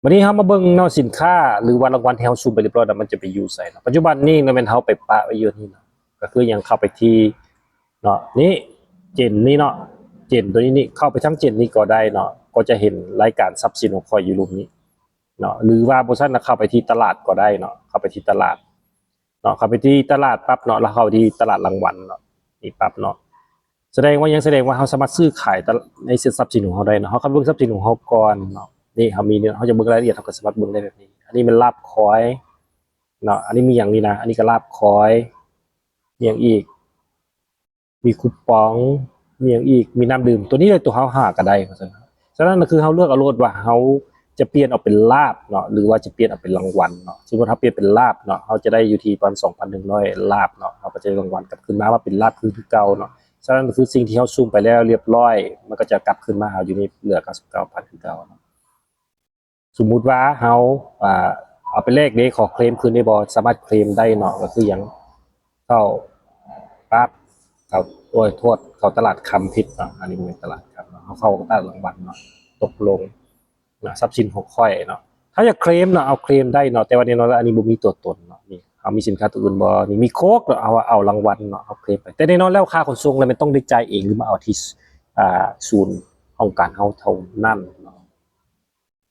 วันนี้เฮามาเบิ่งเนาะสินค้าหรือว่ารางวัลที่เฮาซุ่มไปเรียบร้อยแล้วมันจะไปอยู่ไสเนาะปัจจุบันนี้เนาะแม่นเฮาไปปะไว้อยู่นี่เนาะก็คือยังเข้าไปที่เนาะนี่เจนนี่เนาะเจนตัวนี้นี่เข้าไปทั้งเจนนี้ก็ได้เนาะก็จะเห็นรายการทรัพย์สินของข้อยอยู่รูปนี้เนาะหรือว่าบ่ซั่นน่ะเข้าไปที่ตลาดก็ได้เนาะเข้าไปที่ตลาดเนาะเข้าไปที่ตลาดปั๊บเนาะแล้วเข้าที่ตลาดรางวัลเนาะนี่ปั๊บเนาะแสดงว่ายังแสดงว่าเฮาสามารถซื้อขายในทรัพย์สินของเฮาได้เนาะเฮาเข้าไปเบิ่งทรัพย์สินของเฮาก่อนเนาะ นี่เขามีเนี่ยเขาจะเบิ่งรายละเอียดเขาก็สามารถเบิ่งได้แบบนี้อันนี้เป็นลาบคอยเนาะอันนี้มีอย่างนี้นะอันนี้ก็ลาบคอยมีอย่างอีกมีคูปองมีอย่างอีกมีน้ำดื่มตัวนี้เลยตัวเขาหาก็ได้เพราะฉะนั้นคือเขาเลือกเอาโลดว่าเขาจะเปลี่ยนออกเป็นลาบเนาะหรือว่าจะเปลี่ยนออกเป็นรางวัลเนาะสมมติเขาเปลี่ยนเป็นลาบเนาะเขาจะได้อยู่ที่ประมาณ2,100ลาบเนาะเขาก็จะได้รางวัลกลับขึ้นมาว่าเป็นลาบคือเก่าเนาะฉะนั้นคือสิ่งที่เขาซุ่มไปแล้วเรียบร้อยมันก็จะกลับขึ้นมาอยู่ในเหลือ99,000คือเก่าเนาะ สมมุติว่าเฮาเอาไปเลขนี้ขอเคลมคืนได้บ่สามารถเคลมได้เนาะก็คือหยังเข้าปั๊บเข้าโอ้ยโทษเข้าตลาดคำผิดเนาะอันนี้เป็นตลาดคำเนาะเข้าตลาดรางวัลเนาะตกลงนะทรัพย์สินของข้อยเนาะถ้าอยากเคลมเนาะเอาเคลมได้เนาะแต่ว่าแน่นอนแล้วอันนี้บ่มีตัวตนเนาะนี่เฮามีสินค้าตัวอื่นบ่นี่มีโค้กเนาะเอารางวัลเนาะเอาเคลมไปแต่แน่นอนแล้วค่าขนส่งแล้วมันต้องได้จ่ายเองหรือมาเอาที่ศูนย์ของการเฮาเท่านั้นเนาะ